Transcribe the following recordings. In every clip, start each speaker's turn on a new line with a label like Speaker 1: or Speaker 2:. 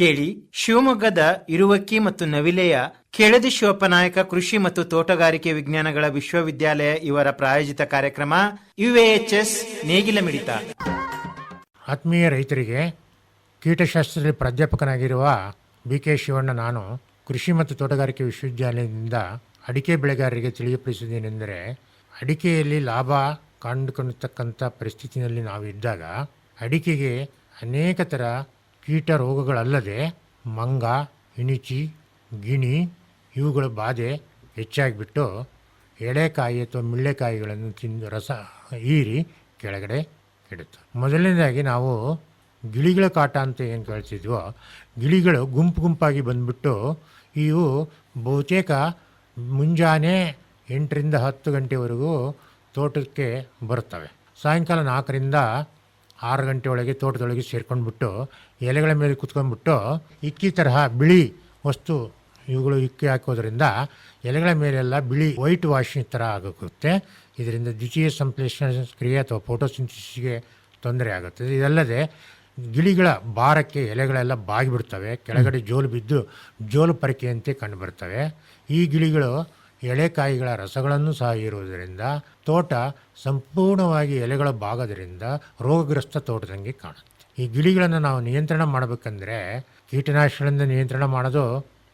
Speaker 1: ಕೇಳಿ ಶಿವಮೊಗ್ಗದ ಇರುವಕ್ಕಿ ಮತ್ತು ನವಿಲೆಯ ಕೆಳದಿ ಶಿವಪ್ಪನಾಯಕ ಕೃಷಿ ಮತ್ತು ತೋಟಗಾರಿಕೆ ವಿಜ್ಞಾನಗಳ ವಿಶ್ವವಿದ್ಯಾಲಯ ಇವರ ಪ್ರಾಯೋಜಿತ ಕಾರ್ಯಕ್ರಮ ಯುಎಎಚ್ಎಸ್ ನೇಗಿಲ ಮಿಡಿತ.
Speaker 2: ಆತ್ಮೀಯ ರೈತರಿಗೆ ಕೀಟಶಾಸ್ತ್ರದಲ್ಲಿ ಪ್ರಾಧ್ಯಾಪಕನಾಗಿರುವ BK ಶಿವಣ್ಣ ನಾನು ಕೃಷಿ ಮತ್ತು ತೋಟಗಾರಿಕೆ ವಿಶ್ವವಿದ್ಯಾಲಯದಿಂದ ಅಡಿಕೆ ಬೆಳೆಗಾರರಿಗೆ ತಿಳಿಯಪಡಿಸುವುದೇನೆಂದರೆ, ಅಡಿಕೆಯಲ್ಲಿ ಲಾಭ ಕಂಡುಕೊಂಡಿರ್ತಕ್ಕಂಥ ಪರಿಸ್ಥಿತಿಯಲ್ಲಿ ನಾವು ಇದ್ದಾಗ ಅಡಿಕೆಗೆ ಅನೇಕ ಥರ ಕೀಟ ರೋಗಗಳಲ್ಲದೆ ಮಂಗ, ಇಣಿಚಿ, ಗಿಣಿ ಇವುಗಳ ಬಾಧೆ ಹೆಚ್ಚಾಗಿಬಿಟ್ಟು ಎಳೆಕಾಯಿ ಅಥವಾ ಮಿಳ್ಳೆಕಾಯಿಗಳನ್ನು ತಿಂದು ರಸ ಹೀರಿ ಕೆಳಗಡೆ ಇಡುತ್ತೆ. ಮೊದಲನೇದಾಗಿ ನಾವು ಗಿಳಿಗಳ ಕಾಟ ಅಂತ ಏನು ಕೇಳ್ತಿದ್ವೋ, ಗಿಳಿಗಳು ಗುಂಪು ಗುಂಪಾಗಿ ಬಂದುಬಿಟ್ಟು ಇವು ಬಹುತೇಕ ಮುಂಜಾನೆ 8 ರಿಂದ 10 ಗಂಟೆವರೆಗೂ ತೋಟಕ್ಕೆ ಬರುತ್ತವೆ. ಸಾಯಂಕಾಲ 4 ರಿಂದ 6 ಗಂಟೆ ಒಳಗೆ ತೋಟದೊಳಗೆ ಸೇರ್ಕೊಂಡ್ಬಿಟ್ಟು ಎಲೆಗಳ ಮೇಲೆ ಕುತ್ಕೊಂಡ್ಬಿಟ್ಟು ಇಕ್ಕಿ ತರಹ ಬಿಳಿ ವಸ್ತು ಇವುಗಳು ಇಕ್ಕಿ ಹಾಕೋದ್ರಿಂದ ಎಲೆಗಳ ಮೇಲೆಲ್ಲ ಬಿಳಿ ವೈಟ್ ವಾಶಿಂಗ್ ಥರ ಆಗುತ್ತೆ. ಇದರಿಂದ ದ್ವಿತೀಯ ಸಂಶ್ಲೇಷಣ ಕ್ರಿಯೆ ಅಥವಾ ಫೋಟೋಸಿಂಥಸಿಸ್ಗೆ ತೊಂದರೆ ಆಗುತ್ತದೆ. ಇದಲ್ಲದೆ ಗಿಳಿಗಳ ಭಾರಕ್ಕೆ ಎಲೆಗಳೆಲ್ಲ ಬಾಗಿಬಿಡ್ತವೆ, ಕೆಳಗಡೆ ಜೋಲು ಬಿದ್ದು ಜೋಲು ಪರಿಕೆಯಂತೆ ಕಂಡುಬರ್ತವೆ. ಈ ಗಿಳಿಗಳು ಎಳೆಕಾಯಿಗಳ ರಸಗಳನ್ನು ಸಹ ಇರುವುದರಿಂದ ತೋಟ ಸಂಪೂರ್ಣವಾಗಿ ಎಲೆಗಳ ಭಾಗದಿಂದ ರೋಗಗ್ರಸ್ತ ತೋಟದಂಗೆ ಕಾಣುತ್ತೆ. ಈ ಗಿಳಿಗಳನ್ನು ನಾವು ನಿಯಂತ್ರಣ ಮಾಡಬೇಕಂದ್ರೆ ಕೀಟನಾಶಕಗಳಿಂದ ನಿಯಂತ್ರಣ ಮಾಡೋದು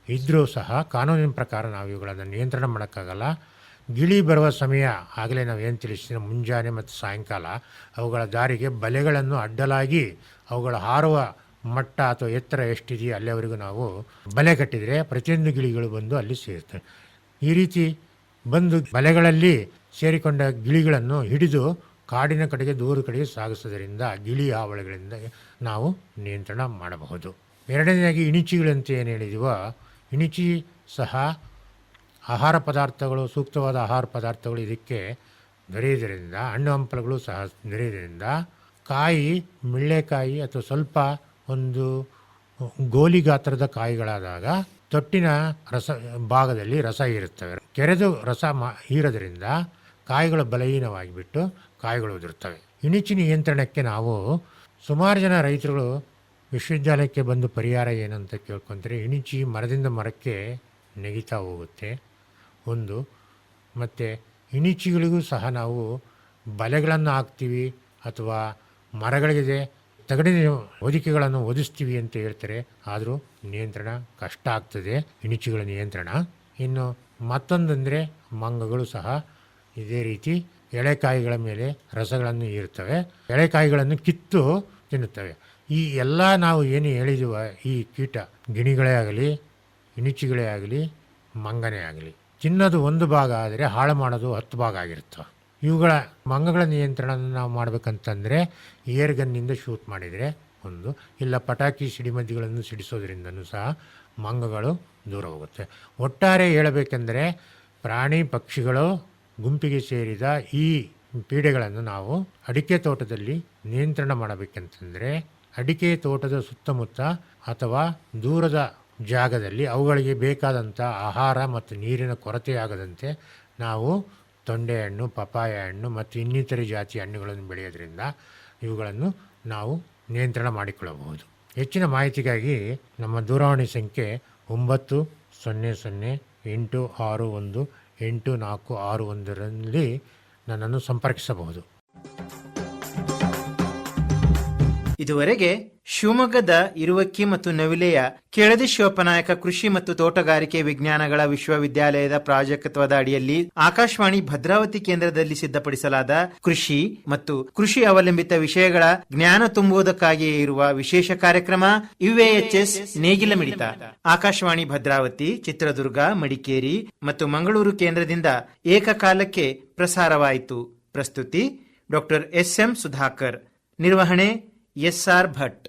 Speaker 2: ಇದ್ದರೂ ಸಹ ಕಾನೂನಿನ ಪ್ರಕಾರ ನಾವು ಇವುಗಳನ್ನು ನಿಯಂತ್ರಣ ಮಾಡೋಕ್ಕಾಗಲ್ಲ. ಗಿಳಿ ಬರುವ ಸಮಯ ಆಗಲೇ ನಾವು ಏನು ತಿಳಿಸ್ತೀವಿ, ಮುಂಜಾನೆ ಮತ್ತು ಸಾಯಂಕಾಲ ಅವುಗಳ ದಾರಿಗೆ ಬಲೆಗಳನ್ನು ಅಡ್ಡಲಾಗಿ ಅವುಗಳ ಹಾರುವ ಮಟ್ಟ ಅಥವಾ ಎತ್ತರ ಎಷ್ಟಿದೆಯೋ ಅಲ್ಲಿವರೆಗೂ ನಾವು ಬಲೆ ಕಟ್ಟಿದರೆ ಪ್ರತಿಯೊಂದು ಗಿಳಿಗಳು ಬಂದು ಅಲ್ಲಿ ಸೇರ್ತವೆ. ಈ ರೀತಿ ಬಂದು ಬಲೆಗಳಲ್ಲಿ ಸೇರಿಕೊಂಡ ಗಿಳಿಗಳನ್ನು ಹಿಡಿದು ಕಾಡಿನ ಕಡೆಗೆ ದೂರದ ಕಡೆಗೆ ಸಾಗಿಸೋದ್ರಿಂದ ಗಿಳಿ ಹಾವಳಿಗಳಿಂದ ನಾವು ನಿಯಂತ್ರಣ ಮಾಡಬಹುದು. ಎರಡನೇದಾಗಿ ಇಣಿಚಿಗಳಂತ ಏನು ಹೇಳಿದೀವೋ, ಇಣಿಚಿ ಸಹ ಆಹಾರ ಪದಾರ್ಥಗಳು, ಸೂಕ್ತವಾದ ಆಹಾರ ಪದಾರ್ಥಗಳು ಇದಕ್ಕೆ ದೊರೆಯುವುದರಿಂದ, ಹಣ್ಣು ಹಂಪಲುಗಳು ಸಹ ದೊರೆಯುವುದರಿಂದ ಕಾಯಿ ಮಿಳ್ಳೆಕಾಯಿ ಅಥವಾ ಸ್ವಲ್ಪ ಒಂದು ಗೋಲಿ ಗಾತ್ರದ ಕಾಯಿಗಳಾದಾಗ ತೊಟ್ಟಿನ ಭಾಗದಲ್ಲಿ ರಸ ಹೀರುತ್ತವೆ. ಕೆರೆದು ರಸ ಹೀರೋದ್ರಿಂದ ಕಾಯಿಗಳು ಬಲಹೀನವಾಗಿಬಿಟ್ಟು ಕಾಯಿಗಳು ಉದುರುತ್ತವೆ. ಇಣಿಚಿ ನಿಯಂತ್ರಣಕ್ಕೆ ನಾವು ಸುಮಾರು ಜನ ರೈತರುಗಳು ವಿಶ್ವವಿದ್ಯಾಲಯಕ್ಕೆ ಬಂದು ಪರಿಹಾರ ಏನಂತ ಕೇಳ್ಕೊಂತಾರೆ. ಇಣಿಚಿ ಮರದಿಂದ ಮರಕ್ಕೆ ನೆಗಿತಾ ಹೋಗುತ್ತೆ ಒಂದು, ಮತ್ತು ಇಣಿಚಿಗಳಿಗೂ ಸಹ ನಾವು ಬಲೆಗಳನ್ನು ಹಾಕ್ತೀವಿ ಅಥವಾ ಮರಗಳಿಗೆ ತಗಡಿನ ಹೊದಿಕೆಗಳನ್ನು ಒದಿಸ್ತೀವಿ ಅಂತ ಹೇಳ್ತಾರೆ. ಆದರೂ ನಿಯಂತ್ರಣ ಕಷ್ಟ ಆಗ್ತದೆ ಇಣಿಚಿಗಳ ನಿಯಂತ್ರಣ. ಇನ್ನು ಮತ್ತೊಂದಂದರೆ ಮಂಗಗಳು ಸಹ ಇದೇ ರೀತಿ ಎಳೆಕಾಯಿಗಳ ಮೇಲೆ ರಸಗಳನ್ನು ಹೀರುತ್ತವೆ, ಎಳೆಕಾಯಿಗಳನ್ನು ಕಿತ್ತು ತಿನ್ನುತ್ತವೆ. ಈ ಎಲ್ಲ ನಾವು ಏನು ಹೇಳಿದೀವ, ಈ ಕೀಟ ಗಿಣಿಗಳೇ ಆಗಲಿ ಇಣಿಚಿಗಳೇ ಆಗಲಿ ಮಂಗನೇ ಆಗಲಿ ತಿನ್ನೋದು ಒಂದು ಭಾಗ ಆದರೆ ಹಾಳು ಮಾಡೋದು 10 ಭಾಗ ಆಗಿರ್ತವೆ. ಇವುಗಳ ಮಂಗಗಳ ನಿಯಂತ್ರಣ ನಾವು ಮಾಡಬೇಕಂತಂದರೆ ಏರ್ಗನ್ನಿಂದ ಶೂಟ್ ಮಾಡಿದರೆ ಒಂದು, ಇಲ್ಲ ಪಟಾಕಿ ಸಿಡಿಮದ್ದುಗಳನ್ನು ಸಿಡಿಸೋದ್ರಿಂದನೂ ಸಹ ಮಂಗಗಳು ದೂರ ಹೋಗುತ್ತೆ. ಒಟ್ಟಾರೆ ಹೇಳಬೇಕೆಂದರೆ ಪ್ರಾಣಿ ಪಕ್ಷಿಗಳು ಗುಂಪಿಗೆ ಸೇರಿದ ಈ ಪೀಡೆಗಳನ್ನು ನಾವು ಅಡಿಕೆ ತೋಟದಲ್ಲಿ ನಿಯಂತ್ರಣ ಮಾಡಬೇಕಂತಂದರೆ ಅಡಿಕೆ ತೋಟದ ಸುತ್ತಮುತ್ತ ಅಥವಾ ದೂರದ ಜಾಗದಲ್ಲಿ ಅವುಗಳಿಗೆ ಬೇಕಾದಂಥ ಆಹಾರ ಮತ್ತು ನೀರಿನ ಕೊರತೆಯಾಗದಂತೆ ನಾವು ತೊಂಡೆಹಣ್ಣು, ಪಪಾಯ ಹಣ್ಣು ಮತ್ತು ಇನ್ನಿತರೆ ಜಾತಿಯ ಹಣ್ಣುಗಳನ್ನು ಬೆಳೆಯೋದ್ರಿಂದ ಇವುಗಳನ್ನು ನಾವು ನಿಯಂತ್ರಣ ಮಾಡಿಕೊಳ್ಳಬಹುದು. ಹೆಚ್ಚಿನ ಮಾಹಿತಿಗಾಗಿ ನಮ್ಮ ದೂರವಾಣಿ ಸಂಖ್ಯೆ 9008618461ರಲ್ಲಿ ನನ್ನನ್ನು ಸಂಪರ್ಕಿಸಬಹುದು.
Speaker 1: ಇದುವರೆಗೆ ಶಿವಮೊಗ್ಗದ ಇರುವಕ್ಕಿ ಮತ್ತು ನವಿಲೆಯ ಕೆಳದಿ ಶಿವಪ್ಪನಾಯಕ ಕೃಷಿ ಮತ್ತು ತೋಟಗಾರಿಕೆ ವಿಜ್ಞಾನಗಳ ವಿಶ್ವವಿದ್ಯಾಲಯದ ಪ್ರಾಜೆಕ್ಟ್ವದ ಅಡಿಯಲ್ಲಿ ಆಕಾಶವಾಣಿ ಭದ್ರಾವತಿ ಕೇಂದ್ರದಲ್ಲಿ ಸಿದ್ಧಪಡಿಸಲಾದ ಕೃಷಿ ಮತ್ತು ಕೃಷಿ ಅವಲಂಬಿತ ವಿಷಯಗಳ ಜ್ಞಾನ ತುಂಬುವುದಕ್ಕಾಗಿಯೇ ಇರುವ ವಿಶೇಷ ಕಾರ್ಯಕ್ರಮ ಯುಎಎಚ್ಎಸ್ ನೇಗಿಲ ಮಿಡಿತ ಆಕಾಶವಾಣಿ ಭದ್ರಾವತಿ, ಚಿತ್ರದುರ್ಗ, ಮಡಿಕೇರಿ ಮತ್ತು ಮಂಗಳೂರು ಕೇಂದ್ರದಿಂದ ಏಕಕಾಲಕ್ಕೆ ಪ್ರಸಾರವಾಯಿತು. ಪ್ರಸ್ತುತಿ ಡಾಕ್ಟರ್ SM ಸುಧಾಕರ್, ನಿರ್ವಹಣೆ SR ಭಟ್.